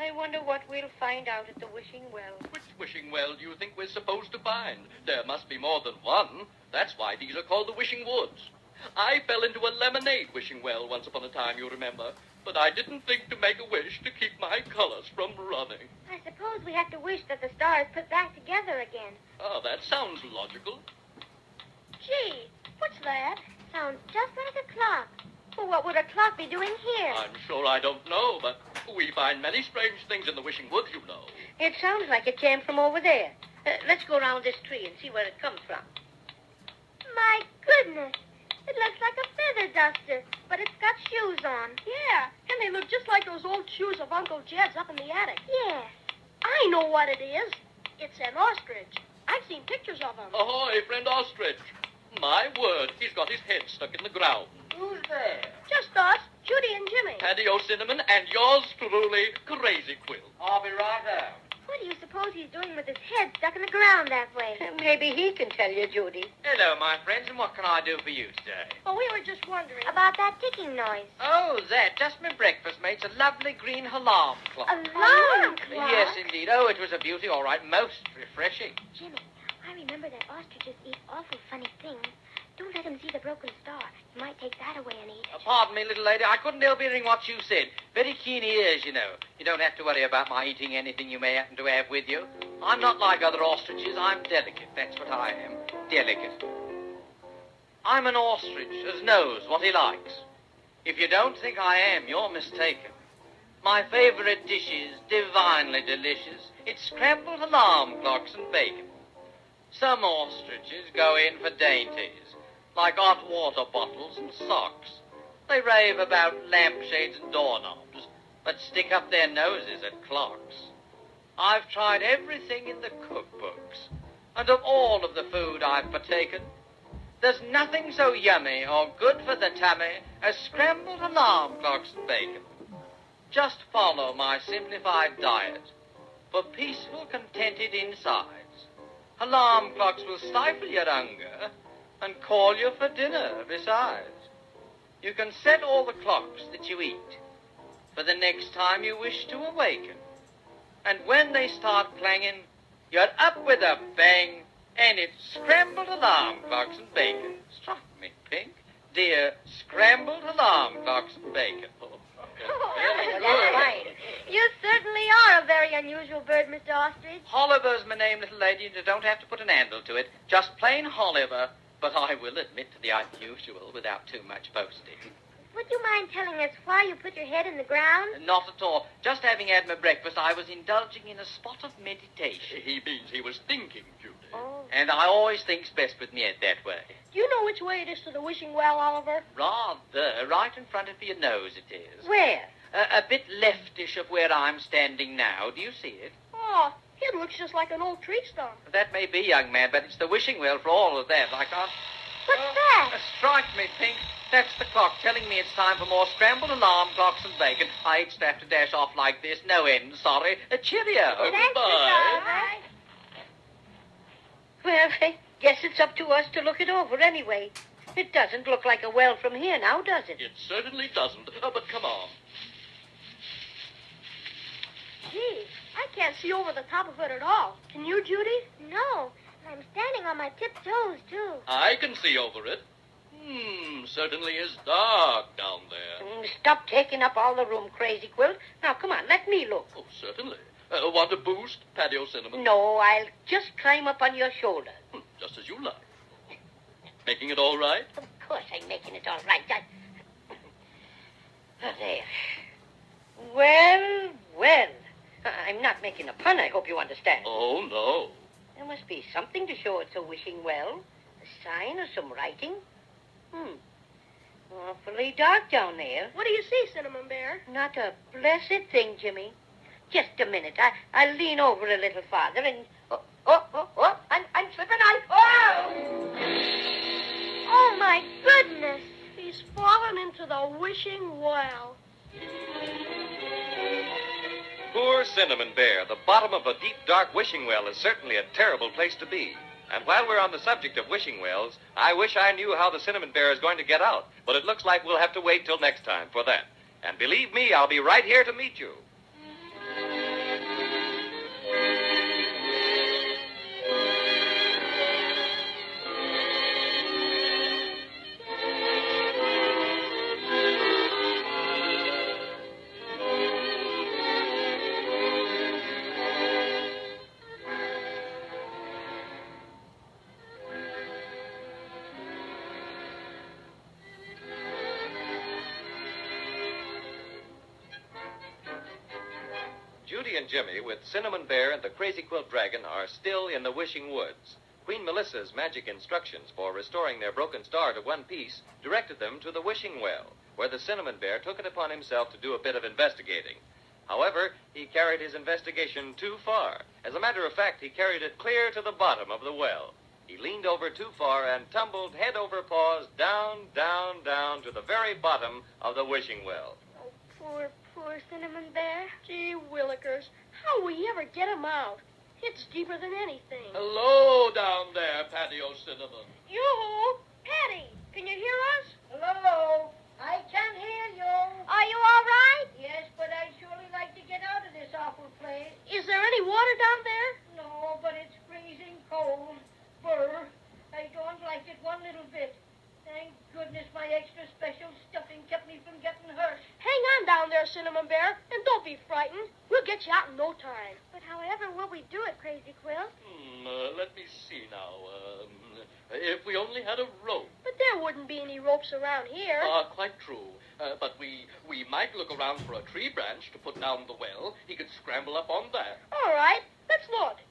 I wonder what we'll find out at the wishing well. Which wishing well do you think we're supposed to find? There must be more than one. That's why these are called the wishing woods. I fell into a lemonade wishing well once upon a time, you remember. But I didn't think to make a wish to keep my colors from running. I suppose we have to wish that the stars put back together again. Oh, that sounds logical. Gee, what's that? Sounds just like a clock. Well, what would a clock be doing here? I'm sure I don't know, but we find many strange things in the wishing woods, you know. It sounds like it came from over there. Let's go around this tree and see where it comes from. My goodness. It looks like a feather duster, but it's got shoes on. Yeah, and they look just like those old shoes of Uncle Jed's up in the attic. Yes. I know what it is. It's an ostrich. I've seen pictures of him. Ahoy, friend ostrich. My word, he's got his head stuck in the ground. Who's there? Just us, Judy and Jimmy. Paddy O'Cinnamon and yours truly, Crazy Quill. I'll be right there. What do you suppose he's doing with his head stuck in the ground that way? Maybe he can tell you, Judy. Hello, my friends, and what can I do for you today? Oh, we were just wondering. About that ticking noise. Oh, that. Just my breakfast, mate. It's a lovely green alarm clock. Alarm clock? Yes, indeed. Oh, it was a beauty, all right. Most refreshing. Jimmy, I remember that ostriches eat awful funny things. Don't let him see the broken star. He might take that away and eat it. Pardon me, little lady. I couldn't help hearing what you said. Very keen ears, you know. You don't have to worry about my eating anything you may happen to have with you. I'm not like other ostriches. I'm delicate. That's what I am. Delicate. I'm an ostrich as knows what he likes. If you don't think I am, you're mistaken. My favorite dish is divinely delicious. It's scrambled alarm clocks and bacon. Some ostriches go in for dainties, like hot water bottles and socks. They rave about lampshades and doorknobs, but stick up their noses at clocks. I've tried everything in the cookbooks, and of all of the food I've partaken, there's nothing so yummy or good for the tummy as scrambled alarm clocks and bacon. Just follow my simplified diet for peaceful, contented insides. Alarm clocks will stifle your hunger and call you for dinner besides. You can set all the clocks that you eat for the next time you wish to awaken. And when they start clanging, you're up with a bang, and it's scrambled alarm clocks and bacon. Strike me pink, dear scrambled alarm clocks and bacon. That's fine. You certainly are a very unusual bird, Mr. Ostrich. Oliver's my name, little lady, and you don't have to put an handle to it. Just plain Oliver. But I will admit to the unusual without too much boasting. Would you mind telling us why you put your head in the ground? Not at all. Just having had my breakfast, I was indulging in a spot of meditation. He means he was thinking, Judy. Oh. And I always thinks best with me head that way. Do you know which way it is to the wishing well, Oliver? Rather. Right in front of your nose it is. Where? A bit leftish of where I'm standing now. Do you see it? Oh, it looks just like an old tree stump. That may be, young man, but it's the wishing well for all of that. I can't... What's that? Strike me, Pink. That's the clock telling me it's time for more scrambled alarm clocks and bacon. I hate to have to dash off like this. No end, sorry. Cheerio. Thanks, Bye. Bye. Well, I guess it's up to us to look it over anyway. It doesn't look like a well from here now, does it? It certainly doesn't. But come on. Gee, I can't see over the top of it at all. Can you, Judy? No, I'm standing on my tiptoes, too. I can see over it. Certainly is dark down there. Stop taking up all the room, Crazy Quilt. Now, come on, let me look. Oh, certainly. Want a boost, Paddy O'Cinnamon? No, I'll just climb up on your shoulder. Just as you like. Making it all right? Of course I'm making it all right. There. Well. I'm not making a pun, I hope you understand. Oh, no. There must be something to show it's a wishing well. A sign or some writing. Awfully dark down there. What do you see, Cinnamon Bear? Not a blessed thing, Jimmy. Just a minute. I'll lean over a little farther and... I'm slipping out. Oh, my goodness. He's fallen into the wishing well. Poor Cinnamon Bear. The bottom of a deep, dark wishing well is certainly a terrible place to be. And while we're on the subject of wishing wells, I wish I knew how the Cinnamon Bear is going to get out. But it looks like we'll have to wait till next time for that. And believe me, I'll be right here to meet you. and Jimmy, with Cinnamon Bear and the Crazy Quilt Dragon, are still in the Wishing Woods. Queen Melissa's magic instructions for restoring their broken star to one piece directed them to the Wishing Well, where the Cinnamon Bear took it upon himself to do a bit of investigating. However, he carried his investigation too far. As a matter of fact, he carried it clear to the bottom of the well. He leaned over too far and tumbled head over paws down, down, down to the very bottom of the Wishing Well. Oh, poor Cinnamon Bear. Gee willikers, how will we ever get him out? It's deeper than anything. Hello down there, Patio Cinnamon. Yoo-hoo! Patty, can you hear us? Hello. I can hear you. Are you all right? Yes, but I'd surely like to get out of this awful place. Is there any water down there? No, but it's freezing cold. Brr. I don't like it one little bit. Thank goodness my extra special stuffing kept me from getting hurt. Hang on down there, Cinnamon Bear, and don't be frightened. We'll get you out in no time. But however will we do it, Crazy Quilt? Let me see now. If we only had a rope. But there wouldn't be any ropes around here. Quite true. But we might look around for a tree branch to put down the well. He could scramble up on that. All right, let's look.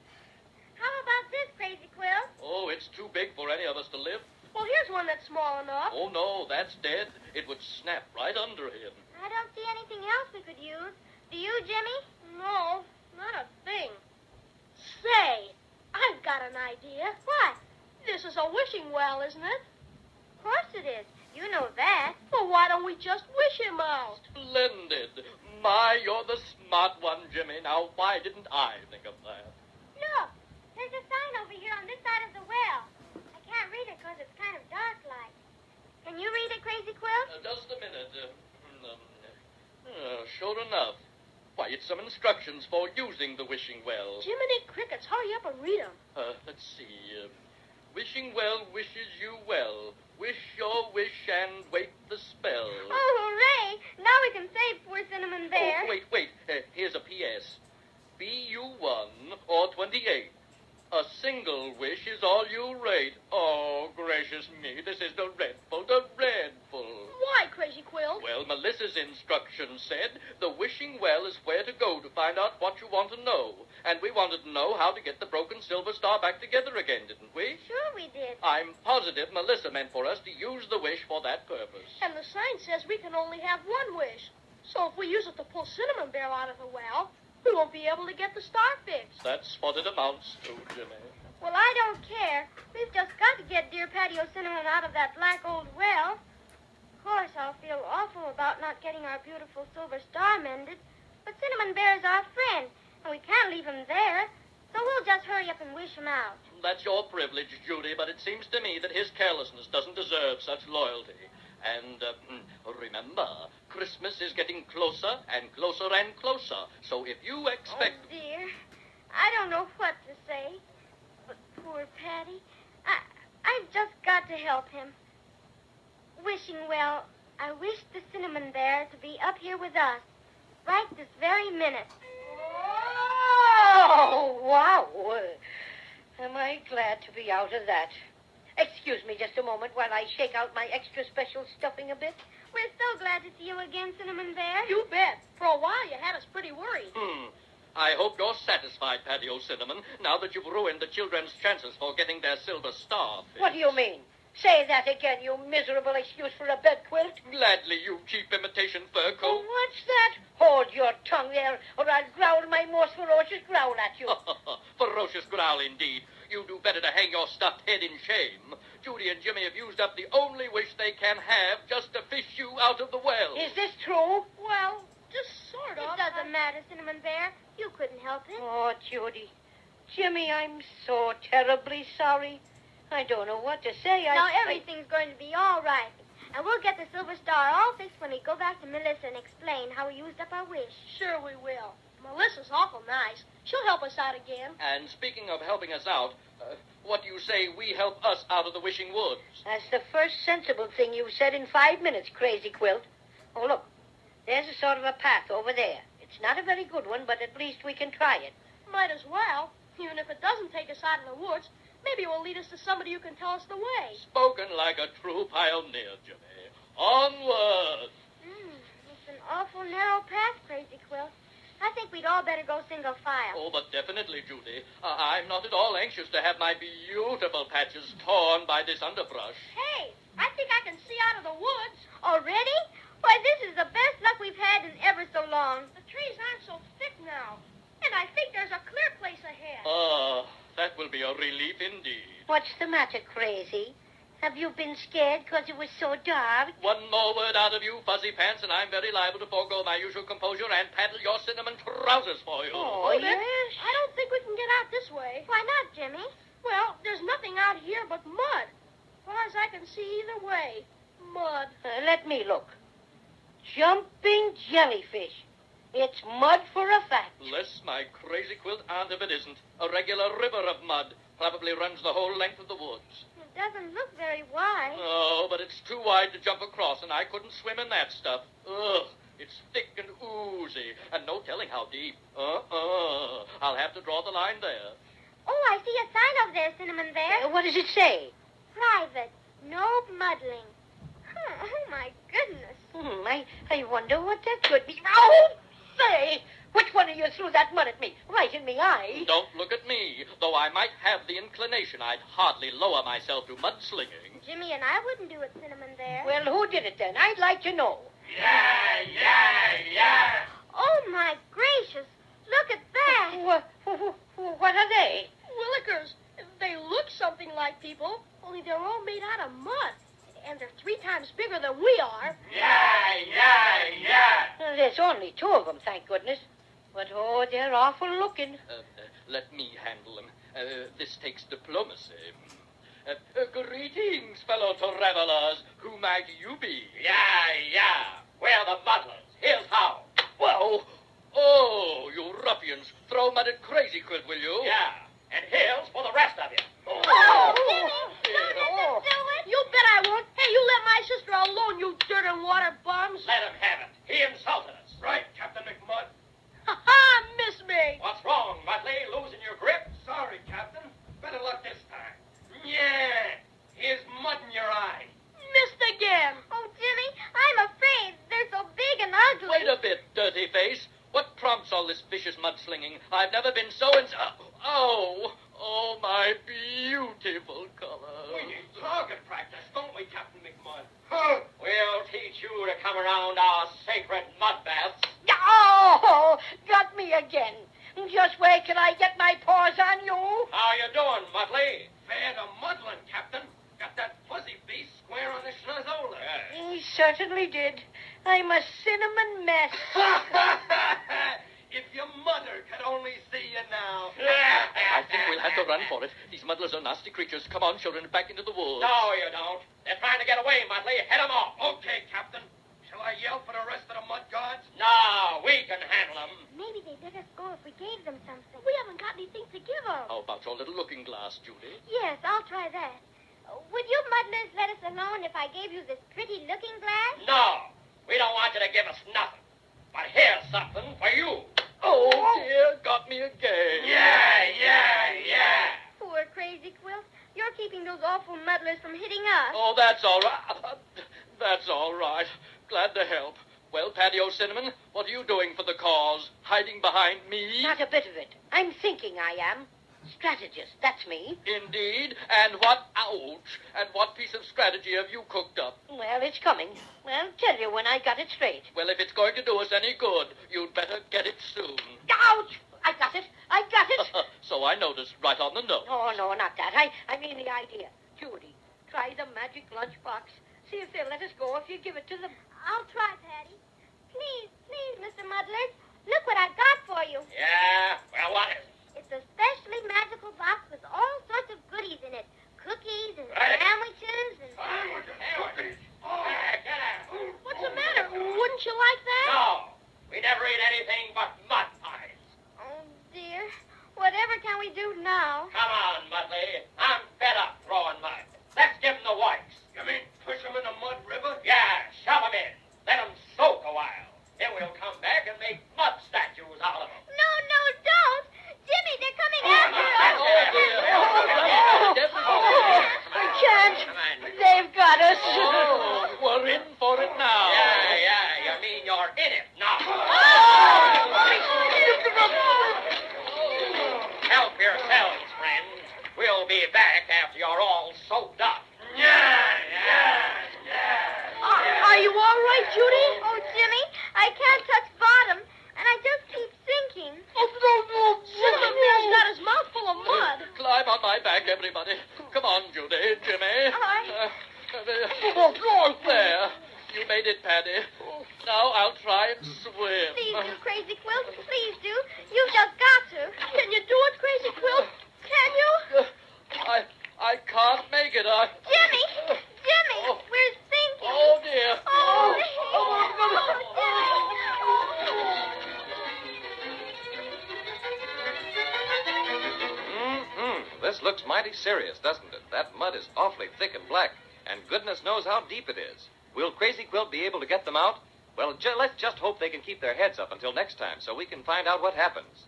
How about this, Crazy Quilt? Oh, it's too big for any of us to lift. Well, here's one that's small enough. Oh, no, that's dead. It would snap right under him. I don't see anything else we could use. Do you, Jimmy? No, not a thing. Say, I've got an idea. What? This is a wishing well, isn't it? Of course it is. You know that. Well, why don't we just wish him out? Splendid. My, you're the smart one, Jimmy. Now, why didn't I think of that? Look, there's a sign over here on this side of the well. I can't read it because it's kind of dark like. Can you read it, Crazy Quilt? Just a minute. Sure enough. Why, it's some instructions for using the wishing well. Jiminy Crickets, hurry up and read them. Let's see. Wishing well wishes you well. Wish your wish and wait the spell. Oh, hooray! Now we can save poor Cinnamon Bear. Oh, wait. Here's a P.S. Be you 1 or 28. A single wish is all you rate. Oh, gracious me, this is dreadful. Why, Crazy Quilt? Well, Melissa's instructions said the wishing well is where to go to find out what you want to know. And we wanted to know how to get the broken silver star back together again, didn't we? Sure we did. I'm positive Melissa meant for us to use the wish for that purpose. And the sign says we can only have one wish. So if we use it to pull Cinnamon Bear out of the well, we won't be able to get the star fixed. That's what it amounts to, Jimmy. Well, I don't care. We've just got to get dear Patio Cinnamon out of that black old well. Of course, I'll feel awful about not getting our beautiful silver star mended. But Cinnamon Bear is our friend, and we can't leave him there. So we'll just hurry up and wish him out. That's your privilege, Judy, but it seems to me that his carelessness doesn't deserve such loyalty. And remember, Christmas is getting closer and closer and closer. So if you expect... Oh, dear. I don't know what to say. But poor Patty, I've just got to help him. Wishing well, I wish the Cinnamon Bear to be up here with us, right this very minute. Oh, wow. Am I glad to be out of that. Excuse me just a moment while I shake out my extra special stuffing a bit. We're so glad to see you again, Cinnamon Bear. You bet. For a while, you had us pretty worried. I hope you're satisfied, Patio Cinnamon, now that you've ruined the children's chances for getting their silver star fixed. What do you mean? Say that again, you miserable excuse for a bed quilt. Gladly, you cheap imitation fur Oh, coat. what's that? Hold your tongue there, or I'll growl my most ferocious growl at you. Ferocious growl indeed. You do better to hang your stuffed head in shame. Judy and Jimmy have used up the only wish they can have just to fish you out of the well. Is this true? Well, just sort It of. doesn't matter, Cinnamon Bear. You couldn't help it. Oh, Judy. Jimmy, I'm so terribly sorry. I don't know what to say. Now everything's going to be all right. And we'll get the silver star all fixed when we go back to Melissa and explain how we used up our wish. Sure we will. Melissa's awful nice. She'll help us out again. And speaking of helping us out, what do you say we help us out of the wishing woods? That's the first sensible thing you've said in 5 minutes, Crazy Quilt. Oh, look. There's a sort of a path over there. It's not a very good one, but at least we can try it. Might as well. Even if it doesn't take us out of the woods, maybe it will lead us to somebody who can tell us the way. Spoken like a true pioneer, Jimmy. Onward! It's an awful narrow path, Crazy Quilt. I think we'd all better go single file. Oh, but definitely, Judy. I'm not at all anxious to have my beautiful patches torn by this underbrush. Hey, I think I can see out of the woods. Already? Why, this is the best luck we've had in ever so long. The trees aren't so thick now. And I think there's a clear place ahead. That will be a relief indeed. What's the matter, Crazy? Have you been scared because it was so dark? One more word out of you, Fuzzy Pants, and I'm very liable to forego my usual composure and paddle your cinnamon trousers for you. Oh, Then yes? I don't think we can get out this way. Why not, Jimmy? Well, there's nothing out here but mud. As far as I can see either way. Mud. Let me look. Jumping jellyfish. It's mud for a fact. Bless my crazy quilt aunt if it isn't. A regular river of mud. Probably runs the whole length of the woods. It doesn't look very wide. Oh, but it's too wide to jump across, and I couldn't swim in that stuff. Ugh, it's thick and oozy, and no telling how deep. I'll have to draw the line there. Oh, I see a sign over there, Cinnamon Bear. What does it say? Private. No muddling. Oh, my goodness. I wonder what that could be. Oh, say! Which one of you threw that mud at me? Right in the eye. Don't look at me. Though I might have the inclination, I'd hardly lower myself to mudslinging. Jimmy and I wouldn't do it, Cinnamon Bear. Well, who did it then? I'd like to know. Yeah. Oh, my gracious. Look at that. What are they? Willikers. They look something like people, only they're all made out of mud. And they're 3 times bigger than we are. Yeah. There's only 2 of them, thank goodness. But, oh, they're awful looking. Let me handle them. This takes diplomacy. Greetings, fellow travelers. Who might you be? Yeah. We're the muddlers. Here's how. Whoa! Oh, you ruffians. Throw mud at Crazy Quilt, will you? Yeah. And here's for the rest of you. Oh, Jimmy, don't let us do it. You bet I won't. Hey, you let my sister alone, you dirt and water bums. Let him have it. He insulted us. Right, Captain McMud. Ha-ha, miss me. What's wrong, Mudley? Losing your grip? Sorry, Captain. Better luck this time. Yeah. Here's mud in your eye. Missed again. Oh, Jimmy, I'm afraid. They're so big and ugly. Wait a bit, dirty face. What prompts all this vicious mudslinging? I've never been so Oh, my beautiful color. We need target practice, don't we, Captain McMud? We'll teach you to come around our sacred mud baths. Oh, got me again. Just wait till I get my paws on you. How you doing, Mudley? Fair to muddling, Captain. Got that fuzzy beast square on the schnozola. He certainly did. I'm a cinnamon mess. If your mother could only see you now. I think we'll have to run for it. These muddlers are nasty creatures. Come on, children, back into the woods. No, you don't. They're trying to get away, Mudley. Head them off. Okay, Captain. Shall I yell for the rest of the mud guards? No, we can handle them. Maybe they'd let us go if we gave them something. We haven't got anything to give them. How about your little looking glass, Judy? Yes, I'll try that. Would you muddlers let us alone if I gave you this pretty looking glass? No, we don't want you to give us nothing. But here's something for you. Oh, dear, got me again. Yeah. Poor Crazy Quilt. You're keeping those awful muddlers from hitting us. Oh, that's all right. That's all right. Glad to help. Well, Patio Cinnamon, what are you doing for the cause? Hiding behind me? Not a bit of it. I'm thinking I am. Strategist, that's me. Indeed. And what piece of strategy have you cooked up? Well, it's coming. I'll tell you when I got it straight. Well, if it's going to do us any good, you'd better get it soon. Ouch! I got it. So I noticed right on the nose. Oh, no, not that. I mean the idea. Judy, try the magic lunchbox. See if they'll let us go if you give it to them. I'll try, Patty. Please, Mr. Muddlers. Look what I've got for you. Yeah? Well, what is it? It's a specially magical box with all sorts of goodies in it. Cookies and Right. sandwiches and... Get out. What's the matter? Wouldn't you like that? No, we never eat anything but mud pies. Oh, dear. Whatever can we do now? Come on, Mudley. I'm fed up throwing mud. Let's give them the wipes. You mean push them in the mud river? Yeah, shove them in. Let them soak a while. Then we'll come back and make mud statues out of them. No, don't! Jimmy, they're coming after us! Oh, dear. you'll be back after you're all soaked up. Are you all right, Judy? Oh, Jimmy, I can't touch bottom, and I just keep sinking. Cinnamon Bear's got his mouth full of mud. Climb on my back, everybody. Come on, Judy, Jimmy. There. You made it, Paddy. Now I'll try and swim. Please do, Crazy Quilt. Please do. You've just got to. Can you do it, Crazy Quilt? Can you? I can't make it. Jimmy! Jimmy! Oh. We're sinking. Oh, dear. Oh, This looks mighty serious, doesn't it? That mud is awfully thick and black, and goodness knows how deep it is. Will Crazy Quilt be able to get them out? Well, let's just hope they can keep their heads up until next time so we can find out what happens.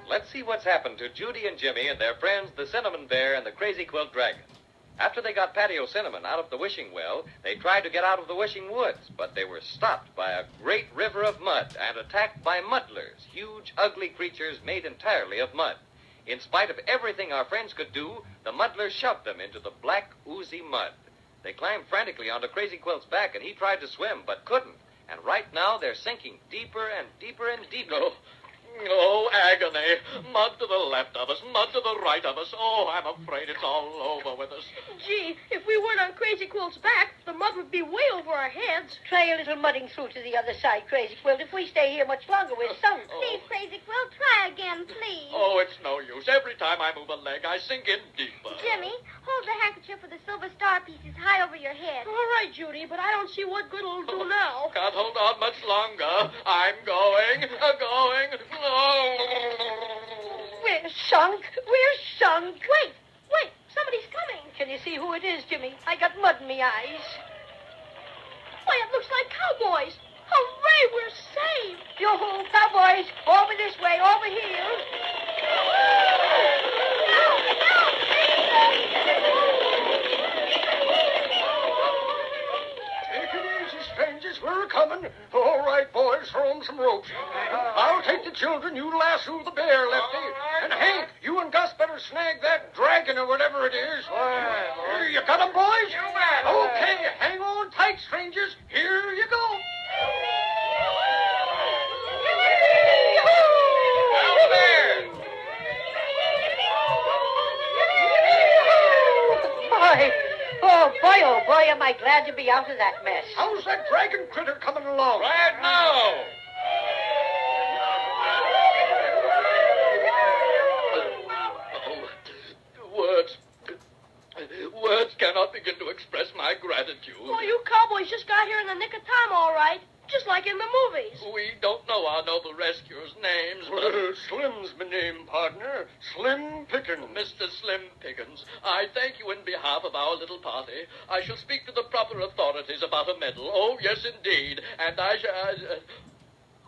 Let's see what's happened to Judy and Jimmy and their friends, the Cinnamon Bear and the Crazy Quilt Dragon. After they got Patio Cinnamon out of the wishing well, they tried to get out of the wishing woods, but they were stopped by a great river of mud and attacked by muddlers, huge, ugly creatures made entirely of mud. In spite of everything our friends could do, the muddlers shoved them into the black, oozy mud. They climbed frantically onto Crazy Quilt's back, and he tried to swim, but couldn't. And right now, they're sinking deeper and deeper and deeper. Oh, agony. Mud to the left of us, mud to the right of us. Oh, I'm afraid it's all over with us. Gee, if we weren't on Crazy Quilt's back, the mud would be way over our heads. Try a little mudding through to the other side, Crazy Quilt. If we stay here much longer, we're sunk. Please, Crazy Quilt, try again, please. Oh, it's no use. Every time I move a leg, I sink in deeper. Jimmy, hold the handkerchief with the silver star pieces high over your head. All right, Judy, but I don't see what good it'll do now. Can't hold on much longer. I'm going. We're sunk. We're sunk. Wait, somebody's coming. Can you see who it is, Jimmy? I got mud in my eyes. Why, it looks like cowboys. Hooray, we're saved. Yo-ho, cowboys, over this way, over here. Take it easy, strangers. We're coming. All right, boys, throw 'em some ropes. I'll take the children. You lasso the bear, Lefty. And Hank, you and Gus better snag that dragon or whatever it is. You got 'em, boys? You bet. Okay, hang on tight, strangers. Here you go. Down there. Oh, boy, am I glad to be out of that mess. How's that dragon critter coming along? Right now. Words cannot begin to express my gratitude. Well, you cowboys just got here in the nick of time, all right. Just like in the movies. We don't know our noble rescuers' names, but... Well, Slim's my name, partner. Slim Pickens. Mr. Slim Pickens, I thank you in behalf of our little party. I shall speak to the proper authorities about a medal. Oh, yes, indeed. And I shall...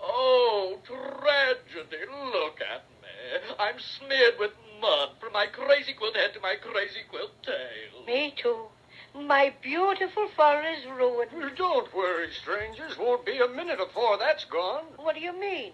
Oh, tragedy. Look at me. I'm smeared with mud from my crazy quilt head to my crazy quilt tail. Me too. My beautiful fur is ruined. Don't worry, strangers. Won't be a minute before that's gone. What do you mean?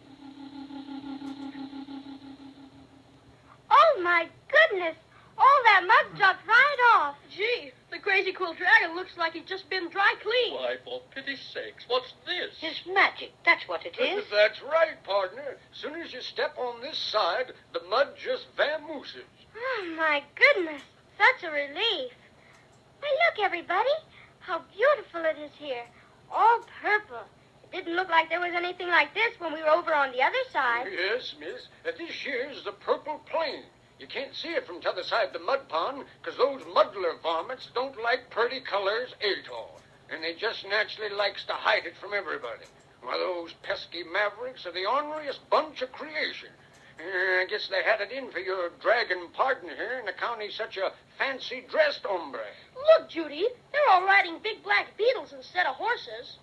Oh, my goodness. All that mud dropped right off. Gee, the Crazy Quilt Dragon looks like he's just been dry cleaned. Why, for pity's sakes, what's this? It's magic. That's what it is. That's right, partner. Soon as you step on this side, the mud just vamooses. Oh, my goodness. Such a relief. Why, look, everybody. How beautiful it is here. All purple. It didn't look like there was anything like this when we were over on the other side. Yes, miss. This here's the purple plain. You can't see it from t'other side of the mud pond, 'cause those muddler varmints don't like pretty colors at all. And they just naturally likes to hide it from everybody. Why, those pesky mavericks are the orneriest bunch of creation. I guess they had it in for your dragon partner here in accounting such a fancy-dressed hombre. Look, Judy, they're all riding big black beetles instead of horses.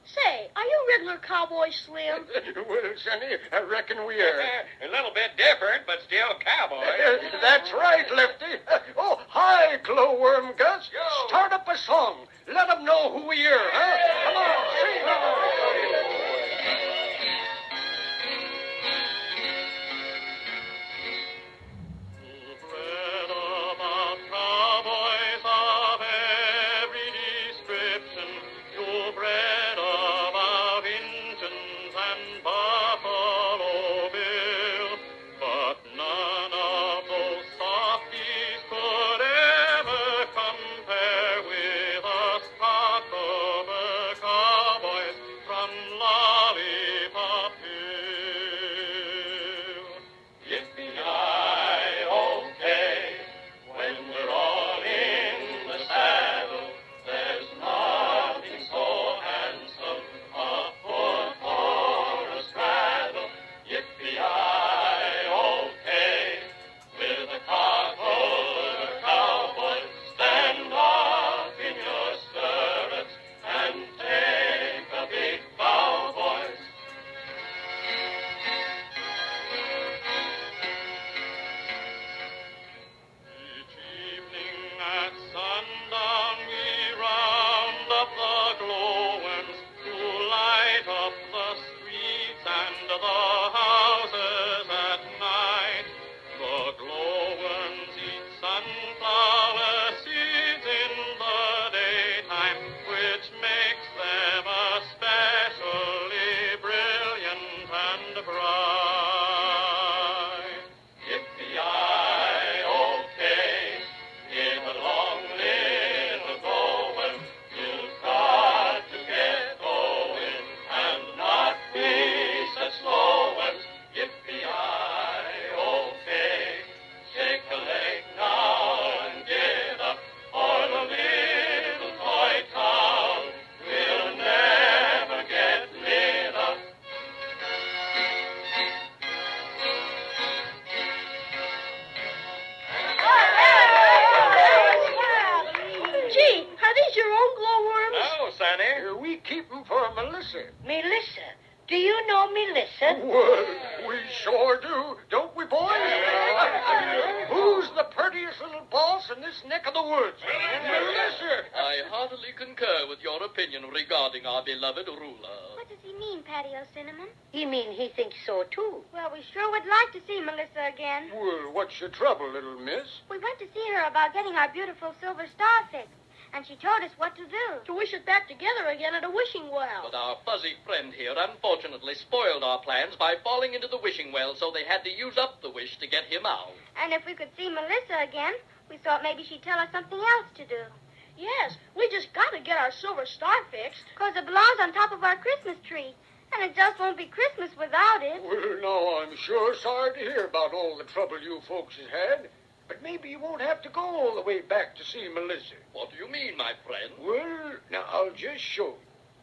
Say, are you regular Cowboy Slim? Well, Sonny, I reckon we are. A little bit different, but still cowboy. That's right, Lefty. Oh, hi, Glowworm Gus. Yo. Start up a song. Let 'em know who we are, huh? Come on, sing. Read about cowboys of every description. You've read about Injuns and Buffalo Bill, but none of those softies could ever compare with us October cowboys from Lollipop Hill. Yippee-yi-okay, when we're all in the saddle, there's nothing so handsome, a foot or a straddle. Yippee-yi-okay, with a October cowboy, stand up in your stirrups and take a big bow, boys. Each evening at sundown we round up the glowworms to light up the streets and the houses at night. The glowworms eat sunflower seeds in the daytime, which makes them especially brilliant and bright. Yippee-yi-okay, get along, little glowworm. You've got to get going and not be such slow ones. Yippee-yi-okay, shake a leg now and get up, or the little toy town will never get lit up. Gee, are these your own glowworms? No, Sonny. We keep 'em for Melissa. Melissa. Do you know Melissa? Well, we sure do, don't we, boys? Who's the prettiest little boss in this neck of the woods? Melissa. I heartily concur with your opinion regarding our beloved ruler. What does he mean, Patio Cinnamon? You mean he thinks so, too? Well, we sure would like to see Melissa again. Well, what's your trouble, little miss? We went to see her about getting our beautiful silver star fixed, and she told us what to do. To wish it back together again at a wishing well. But our fuzzy friend here unfortunately spoiled our plans by falling into the wishing well, so they had to use up the wish to get him out. And if we could see Melissa again, we thought maybe she'd tell us something else to do. Yes, we just got to get our silver star fixed. 'Cause it belongs on top of our Christmas tree, and it just won't be Christmas without it. Well, now, I'm sure sorry to hear about all the trouble you folks has had, but maybe you won't have to go all the way back to see Melissa. What do you mean, my friend? Well, now, I'll just show you.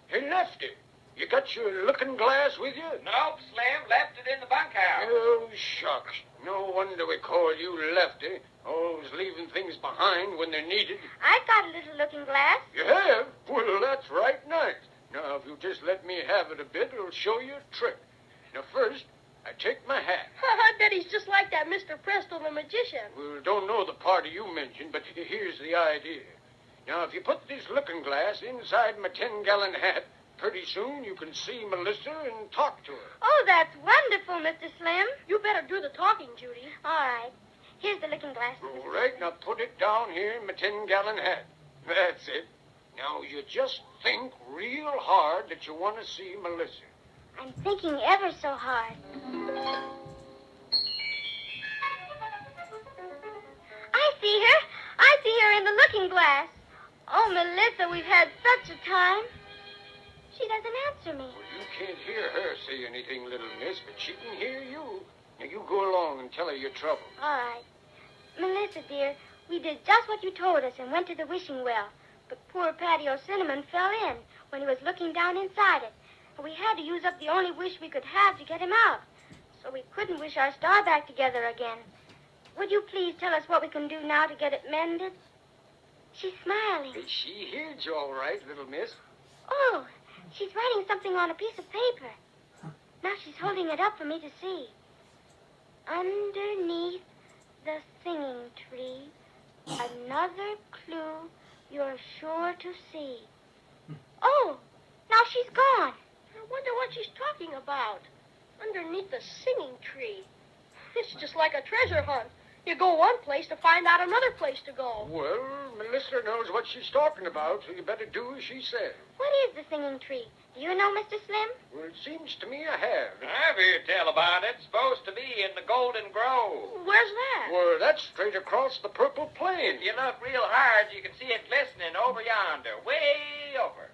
Hey, Lefty, you got your looking glass with you? Nope, Slim. Left it in the bunkhouse. Oh, shucks. No wonder we call you Lefty. Always leaving things behind when they're needed. I've got a little looking glass. You have? Well, that's right nice. Now, if you'll just let me have it a bit, it'll show you a trick. Now, first, I take my hat. I bet he's just like that Mr. Presto the magician. Well, don't know the party you mentioned, but here's the idea. Now, if you put this looking glass inside my 10-gallon hat, pretty soon you can see Melissa and talk to her. Oh, that's wonderful, Mr. Slim. You better do the talking, Judy. All right. Here's the looking glass. All right, now put it down here in my 10-gallon hat. That's it. Now, you just think real hard that you want to see Melissa. I'm thinking ever so hard. I see her. I see her in the looking glass. Oh, Melissa, we've had such a time. She doesn't answer me. Well, you can't hear her say anything, little miss, but she can hear you. Now, you go along and tell her your trouble. All right. Melissa, dear, we did just what you told us and went to the wishing well. But poor Patio Cinnamon fell in when he was looking down inside it. And we had to use up the only wish we could have to get him out. so we couldn't wish our star back together again. Would you please tell us what we can do now to get it mended? She's smiling. Hey, she heard you all right, little miss. Oh, she's writing something on a piece of paper. Now she's holding it up for me to see. Underneath the singing tree, another clue you're sure to see. Oh, now she's gone. I wonder what she's talking about. Underneath the singing tree. It's just like a treasure hunt. You go one place to find out another place to go. Well, Melissa knows what she's talking about, so you better do as she says. What is the singing tree? Do you know, Mr. Slim? Well, it seems to me I have. I've heard tell about it. It's supposed to be in the Golden Grove. Where's that? Well, that's straight across the Purple Plain. If you look real hard, you can see it glistening over yonder, way over.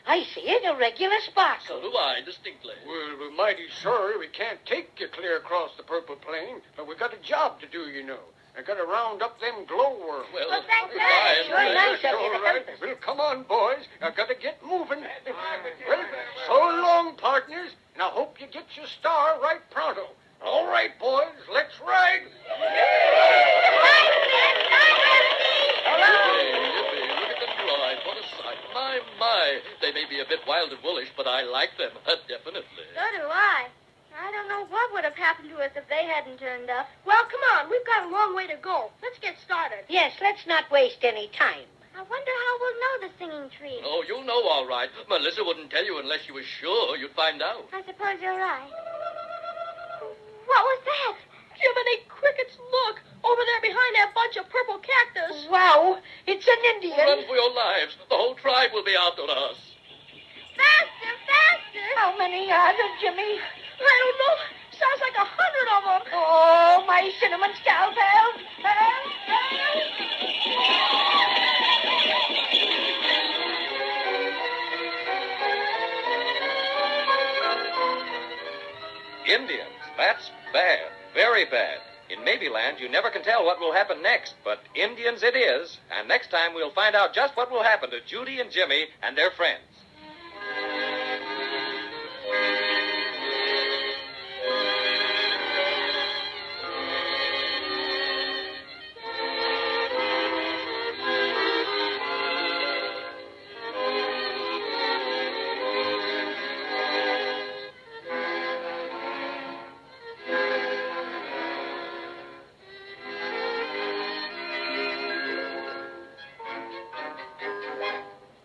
I see it, a regular So sparkle. do I, distinctly. Well, we're mighty sorry we can't take you clear across the Purple Plain, but we got a job to do, you know. I got to round up them glowworms. Well, thanks, goodbye, sure, and nice of you all to right. help us. Well, come on, boys. I got to get moving. Well, so long, partners, and I hope you get your star right pronto. All right, boys, let's ride. Yippee, look at them ride. What a sight. My. They may be a bit wild and woolish, but I like them. Definitely. So do I. I don't know what would have happened to us if they hadn't turned up. Well, come on. We've got a long way to go. Let's get started. Yes, let's not waste any time. I wonder how we'll know the singing tree. Oh, you'll know all right. Melissa wouldn't tell you unless she was sure you'd find out. I suppose you're right. What was that? Jiminy Crickets, look! Over there behind that bunch of purple cactus. Wow, it's an Indian. Run for your lives. The whole tribe will be after us. Faster, faster! How many are there, Jimmy? I don't know. Sounds like 100 of them. Oh, my cinnamon scalpel. Indians. That's bad. Very bad. In Maybeland, you never can tell what will happen next, but Indians it is. And next time we'll find out just what will happen to Judy and Jimmy and their friends.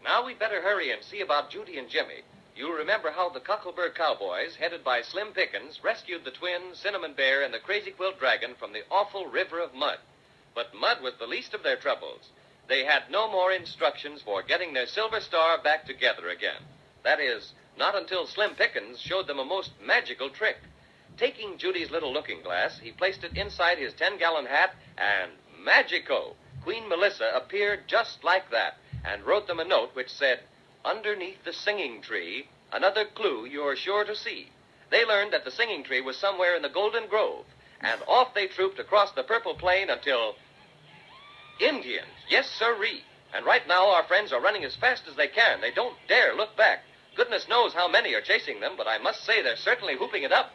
Now we'd better hurry and see about Judy and Jimmy. You remember how the Cocklebur Cowboys, headed by Slim Pickens, rescued the twins, Cinnamon Bear, and the Crazy Quilt Dragon from the awful river of mud. But mud was the least of their troubles. They had no more instructions for getting their silver star back together again. That is, not until Slim Pickens showed them a most magical trick. Taking Judy's little looking glass, he placed it inside his 10-gallon hat, and magico! Queen Melissa appeared just like that, and wrote them a note which said, "Underneath the singing tree, another clue you're sure to see." They learned that the singing tree was somewhere in the Golden Grove, and off they trooped across the Purple Plain until... Indians, yes, sirree. And right now our friends are running as fast as they can. They don't dare look back. Goodness knows how many are chasing them, but I must say they're certainly whooping it up.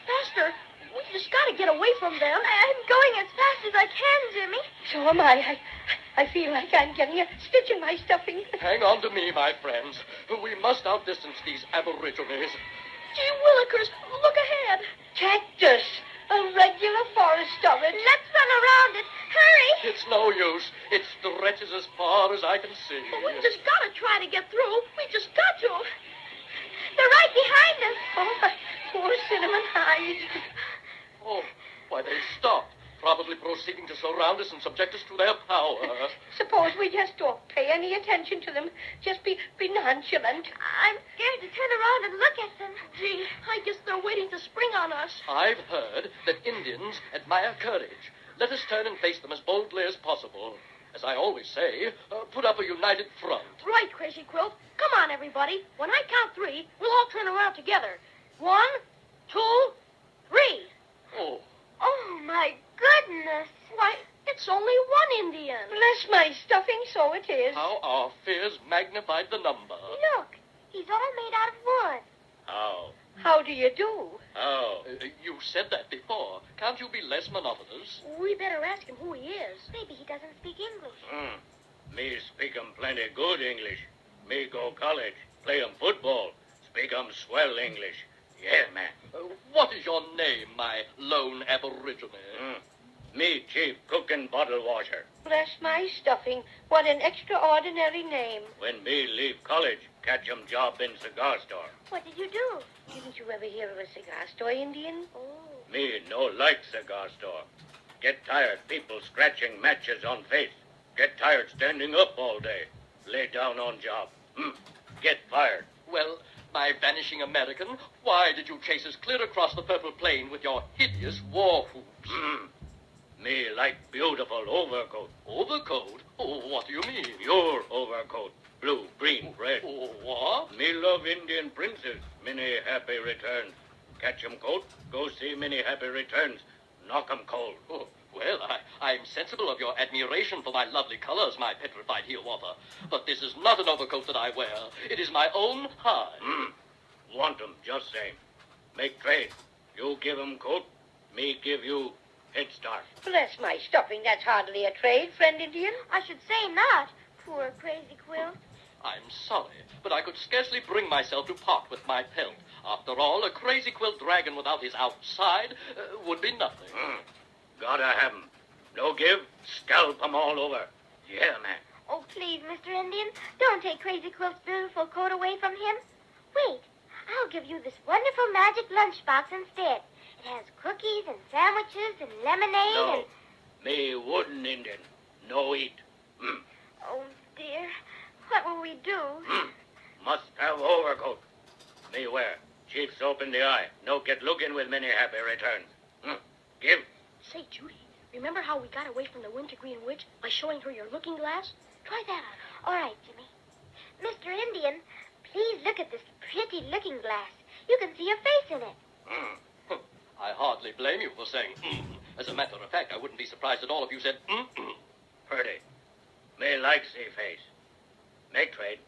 Faster. We just got to get away from them. I'm going as fast as I can, Jimmy. So am I. I feel like I'm getting a stitch in my stuffing. Hang on to me, my friends. We must outdistance these aborigines. Gee willikers, look ahead. Cactus. A regular forest of it. Let's run around it. Hurry! It's no use. It stretches as far as I can see. We just got to try to get through. We just got to. They're right behind us. Oh, my poor cinnamon hide. Oh, why, they stopped. Probably proceeding to surround us and subject us to their power. Suppose we just don't pay any attention to them. Just be nonchalant. I'm scared to turn around and look at them. Gee, I guess they're waiting to spring on us. I've heard that Indians admire courage. Let us turn and face them as boldly as possible. As I always say, put up a united front. Right, Crazy Quilt. Come on, everybody. When I count 3, we'll all turn around together. 1, 2, 3. Oh, Oh, my goodness. Why, it's only one Indian. Bless my stuffing, so it is. how our fears magnified the number. Look, he's all made out of wood. How? How do you do? Oh. You said that before. Can't you be less monotonous? We better ask him who he is. Maybe he doesn't speak English. Me speak 'em plenty good English. Me go college, play 'em football, speak 'em swell English. Yeah, man. What is your name, my lone aborigine? Me chief cook and bottle washer. Bless my stuffing. What an extraordinary name. When me leave college, catch 'em job in cigar store. What did you do? Didn't you ever hear of a cigar store, Indian? Me no like cigar store. Get tired people scratching matches on face. Get tired standing up all day. Lay down on job. Get fired. Well, my vanishing American, why did you chase us clear across the purple plain with your hideous war whoops? Me like beautiful overcoat. Overcoat? Oh, what do you mean? Your overcoat. Blue, green, red. Oh, what? Me love Indian princes. Many happy returns. Catch 'em coat, go see many happy returns. Knock 'em cold. Oh, well, I'm sensible of your admiration for my lovely colors, my petrified heel warper. But this is not an overcoat that I wear. It is my own hide. Want 'em just same. Make trade. You give 'em coat, me give you head start. Bless my stuffing. That's hardly a trade, friend Indian. I should say not. Poor Crazy Quilt. I'm sorry, but I could scarcely bring myself to part with my pelt. After all, a crazy quilt dragon without his outside would be nothing. Gotta have 'em. No give, scalp 'em all over. Yeah, man. Oh, please, Mr. Indian, don't take Crazy Quilt's beautiful coat away from him. Wait, I'll give you this wonderful magic lunchbox instead. It has cookies and sandwiches and lemonade No. and... Me wooden Indian. No eat. Oh, dear. What will we do? Must have overcoat. Me wear. Chief soap in the eye. No get looking with many happy returns. Give. Say, Judy, remember how we got away from the Wintergreen Witch by showing her your looking glass? Try that on. All right, Jimmy. Mr. Indian, please look at this pretty looking glass. You can see your face in it. I hardly blame you for saying As a matter of fact, I wouldn't be surprised at all if you said Purdy. Me like see face. Make trade.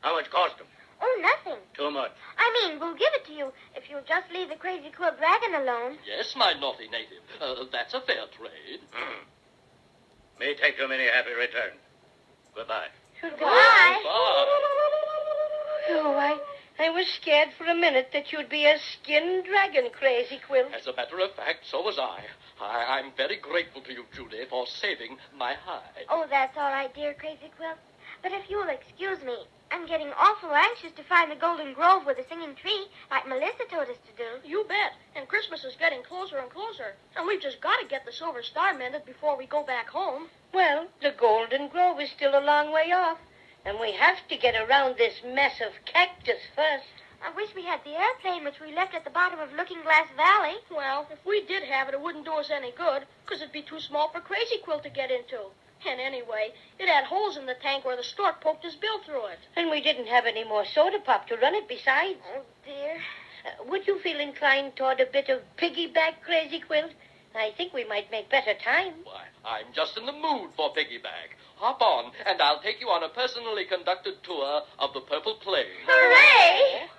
How much cost 'em? Oh, nothing. Too much. I mean, we'll give it to you if you'll just leave the Crazy Quilt dragon alone. Yes, my naughty native. That's a fair trade. Me take too many happy returns. Goodbye. Goodbye. Oh, I was scared for a minute that you'd be a skinned dragon, Crazy Quilt. As a matter of fact, so was I. I'm very grateful to you, Judy, for saving my hide. Oh, that's all right, dear Crazy Quilt. But if you'll excuse me, I'm getting awful anxious to find the Golden Grove with the singing tree, like Melissa told us to do. You bet. And Christmas is getting closer and closer. And we've just got to get the Silver Star mended before we go back home. Well, the Golden Grove is still a long way off, and we have to get around this mess of cactus first. I wish we had the airplane which we left at the bottom of Looking Glass Valley. Well, if we did have it, it wouldn't do us any good, because it'd be too small for Crazy Quilt to get into. And anyway, it had holes in the tank where the stork poked his bill through it. And we didn't have any more soda pop to run it besides. Oh, dear. Would you feel inclined toward a bit of piggyback, Crazy Quilt? I think we might make better time. Why, I'm just in the mood for piggyback. Hop on, and I'll take you on a personally conducted tour of the Purple Plain. Hooray!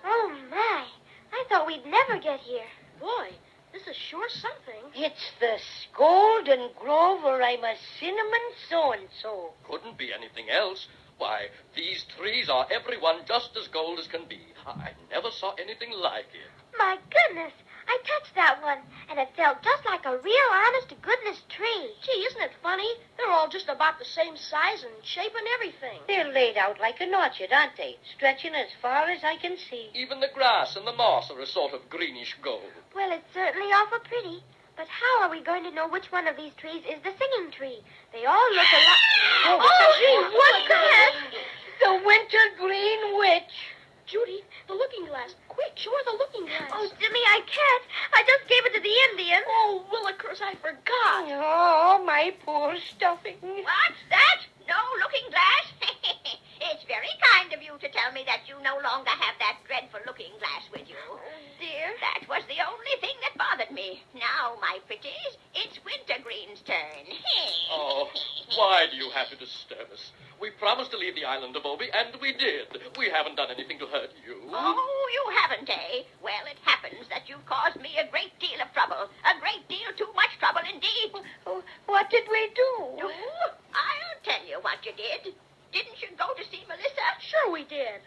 Oh, my. I thought we'd never get here. Boy, this is sure something. It's the Golden Grove, or I'm a cinnamon so-and-so. Couldn't be anything else. Why, these trees are every one just as gold as can be. I never saw anything like it. My goodness. I touched that one, and it felt just like a real honest-to-goodness tree. Gee, isn't it funny? They're all just about the same size and shape and everything. They're laid out like an orchard, aren't they? Stretching as far as I can see. Even the grass and the moss are a sort of greenish gold. Well, it's certainly awful pretty. But how are we going to know which one of these trees is the singing tree? They all look alike. Oh, gee, what's that? The Wintergreen Witch. Judy, the looking glass. Quick, show her the looking glass. Oh, Jimmy, I can't. I just gave it to the Indian. Oh, Willikers, I forgot. Oh, my poor stuffing. What's that? No looking glass? very kind of you to tell me that you no longer have that dreadful looking glass with you. Oh, dear. That was the only thing that bothered me. Now, my pretties, it's Wintergreen's turn. Oh, why do you have to disturb us? We promised to leave the island of Obi, and we did. We haven't done anything to hurt you. Oh, you haven't, eh? Well, it happens that you've caused me a great deal of trouble. A great deal too much trouble indeed. What did we do? No, I'll tell you what you did. Didn't you go to see Melissa? Sure we did.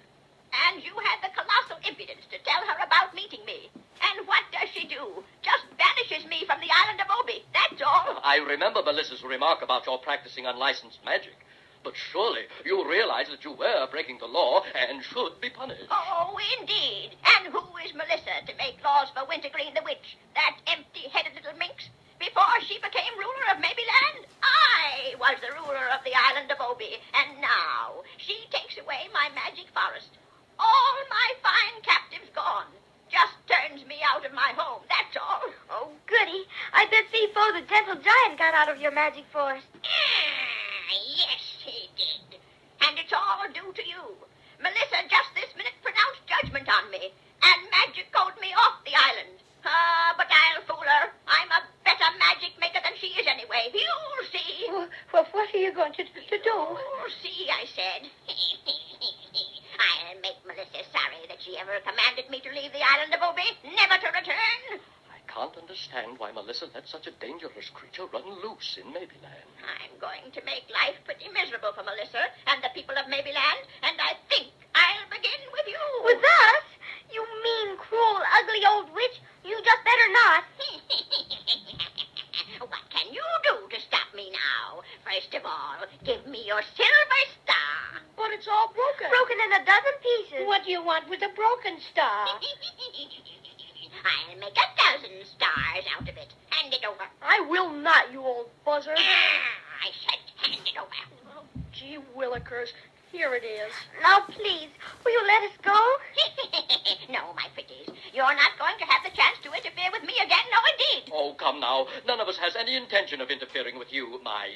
And you had the colossal impudence to tell her about meeting me. And what does she do? Just banishes me from the island of Obi. That's all. I remember Melissa's remark about your practicing unlicensed magic. But surely you realize that you were breaking the law and should be punished. Oh, indeed. And who is Melissa to make laws for Wintergreen the Witch? That empty-headed little minx? Before she became ruler of Mabyland, I was the ruler of the island of Obi. And now she takes away my magic forest. All my fine captives gone. Just turns me out of my home, that's all. Oh, goody. I bet Fee-Fo the gentle giant got out of your magic forest. Yes, he did. And it's all due to you. Melissa just this minute pronounced judgment on me and magic coded me off the island. But I'll fool her. I'm a better magic maker than she is anyway. You'll see. Well, what are you going to do? You'll see, I said. I'll make Melissa sorry that she ever commanded me to leave the island of Obi, never to return. I can't understand why Melissa let such a dangerous creature run loose in Mabyland. I'm going to make life pretty miserable for Melissa and the people of Mabyland, and I think I'll begin with you. With us? You mean, cruel, ugly old witch. You just better not. What can you do to stop me now? First of all, give me your silver star. But it's all broken. Broken in a dozen pieces. What do you want with a broken star? I'll make 1,000 stars out of it. Hand it over. I will not, you old buzzard. I said hand it over. Oh, gee willikers. Here it is. Now, please, will you let us go? No, my pretties. You're not going to have the chance to interfere with me again. No, indeed. Oh, come now. None of us has any intention of interfering with you, my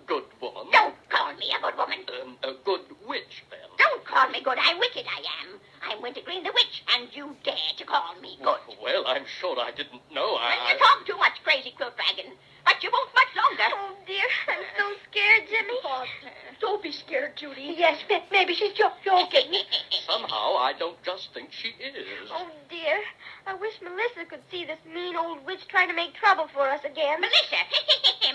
good woman. Don't call me a good woman. A good witch, then. Don't call me good. I'm wicked, I am. I'm Wintergreen the Witch, and you dare to call me good. Well, I'm sure I didn't know. You talk too much, crazy quilt dragon. But you won't much longer. Oh, dear, I'm so scared, Jimmy. Oh, don't be scared, Judy. Yes, maybe she's joking. Somehow, I don't just think she is. Oh, dear. I wish Melissa could see this mean old witch trying to make trouble for us again. Melissa.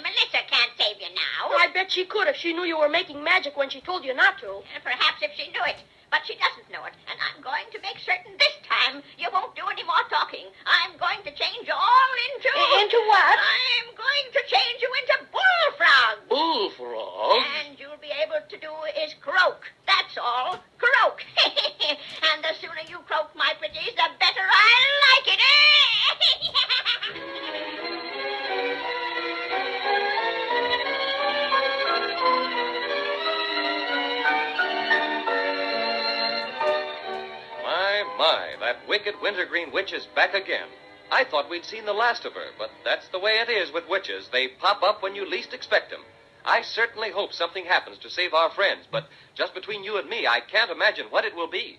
Melissa can't save you now. I bet she could if she knew you were making magic when she told you not to. Perhaps if she knew it. But she doesn't know it. And I'm going to make certain this time you won't do any more talking. I'm going to change you all into... Into what? I'm going to change you into bullfrogs. Bullfrogs? And you'll be able to do is croak. That's all. Croak. And the sooner you croak, my pretties, the better I like it. My, that wicked Wintergreen witch is back again. I thought we'd seen the last of her, but that's the way it is with witches. They pop up when you least expect them. I certainly hope something happens to save our friends, but just between you and me, I can't imagine what it will be.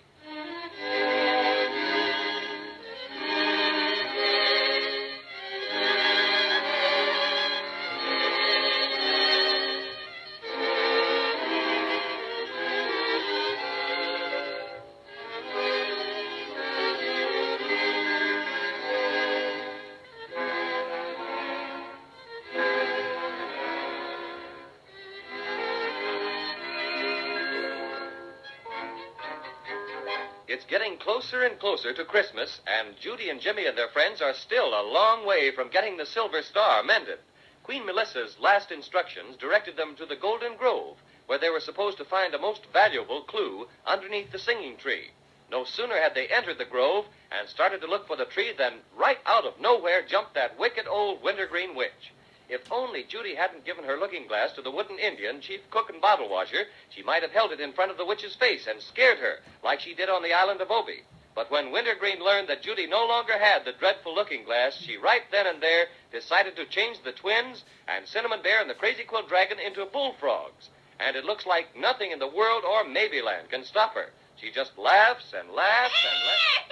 It's getting closer and closer to Christmas, and Judy and Jimmy and their friends are still a long way from getting the silver star mended. Queen Melissa's last instructions directed them to the Golden Grove, where they were supposed to find a most valuable clue underneath the singing tree. No sooner had they entered the grove and started to look for the tree than right out of nowhere jumped that wicked old Wintergreen witch. If only Judy hadn't given her looking glass to the wooden Indian, chief cook and bottle washer, she might have held it in front of the witch's face and scared her, like she did on the island of Obi. But when Wintergreen learned that Judy no longer had the dreadful looking glass, she right then and there decided to change the twins and Cinnamon Bear and the Crazy Quilt Dragon into bullfrogs. and it looks like nothing in the world or Maybeland can stop her. She just laughs and laughs and laughs.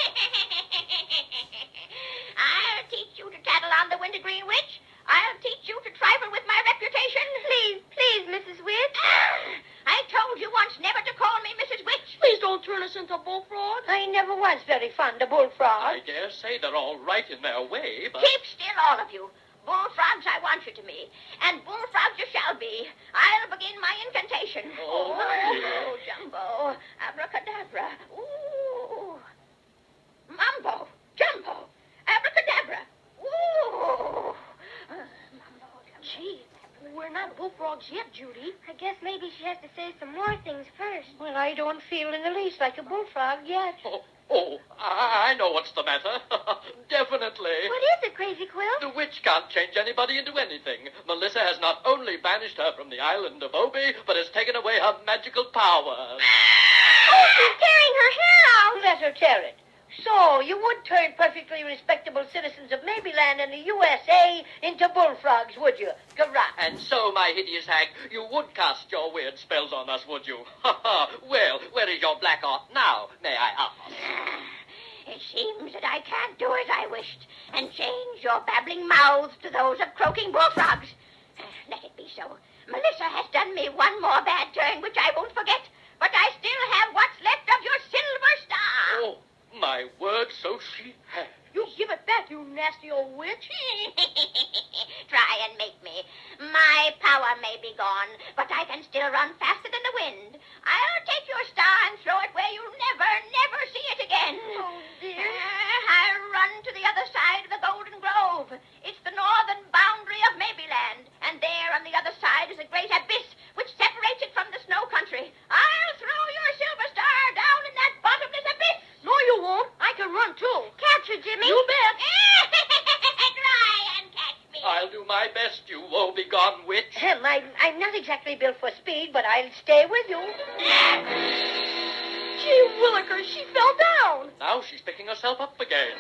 I'll teach you to tattle on the Wintergreen Witch. I'll teach you to trifle with my reputation. Please, Mrs. Witch. I told you once never to call me Mrs. Witch. Please don't turn us into bullfrogs. I never was very fond of bullfrogs. I dare say they're all right in their way, but... Keep still, all of you. Bullfrogs I want you to be, and bullfrogs you shall be. I'll begin my incantation. Oh, dear. Jumbo, abracadabra. Ooh. Mumbo, jumbo, abracadabra. Ooh. Mumbo, jumbo. Gee, we're not bullfrogs yet, Judy. I guess maybe she has to say some more things first. Well, I don't feel in the least like a bullfrog yet. I know what's the matter. Definitely. What is it, Crazy Quill? The witch can't change anybody into anything. Melissa has not only banished her from the island of Obi, but has taken away her magical powers. Oh, she's tearing her hair out. Let her tear it. So, you would turn perfectly respectable citizens of Maybeland and the USA into bullfrogs, would you? Garot. And so, my hideous hag, you would cast your weird spells on us, would you? Well, where is your black art now, may I ask? It seems that I can't do as I wished and change your babbling mouths to those of croaking bullfrogs. Let it be so. Melissa has done me one more bad turn, which I won't forget, but I still have what's left of your silver star. Oh, my word, so she has. You give it back, you nasty old witch. Try and make me. My power may be gone, but I can still run faster than the wind. I'll take your star and throw it where you'll never see it again. Oh, dear. I'll run to the other side of the Golden Grove. It's the northern boundary of Maybeland, and there on the other side is a great abyss which separates it from the snow country. I'll throw your silver star down in that bottomless abyss. No, you won't. I can run, too. Catch her, Jimmy. You bet. Try and catch me. I'll do my best, you woe-begone witch. I'm not exactly built for speed, but I'll stay with you. Gee willikers, she fell down. Now she's picking herself up again.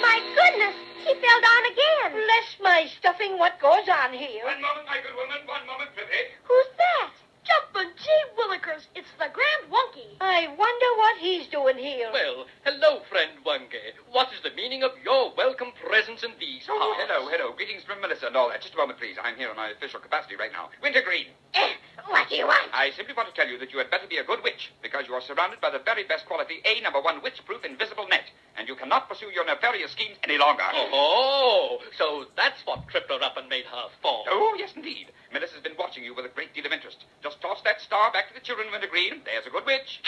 My goodness, she fell down again. Bless my stuffing, what goes on here? One moment, my good woman. One moment, Flippy. Who's that? Jumpin' gee willikers, it's the Grand Wonky. I wonder what he's doing here. Well, hello, friend Wunge. What is the meaning of your welcome presence in these parts? Oh, hello. Greetings from Melissa and all that. Just a moment, please. I'm here in my official capacity right now. Wintergreen. What do you want? I simply want to tell you that you had better be a good witch, because you are surrounded by the very best quality A#1 witch-proof invisible net, and you cannot pursue your nefarious schemes any longer. Oh, so that's what tripped her up and made her fall. Oh, yes, indeed. Melissa's been watching you with a great deal of interest. Just toss that star back to the children, Wintergreen. There's a good witch.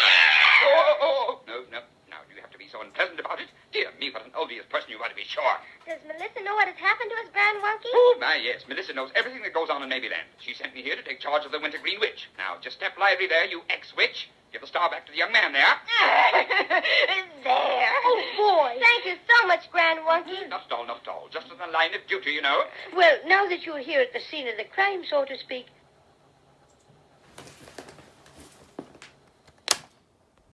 Oh. No. Now, do you have to be so unpleasant about it? Dear me, what an odious person you are, to be sure. Does Melissa know what has happened to us, Grand Wonky? Oh, my, yes. Melissa knows everything that goes on in Maybeland. She sent me here to take charge of the Wintergreen Witch. Now, just step lively there, you ex-witch. Give the star back to the young man there. There. Oh, boy. Thank you so much, Grand Wonky. Not at all. Just on the line of duty, you know. Well, now that you're here at the scene of the crime, so to speak,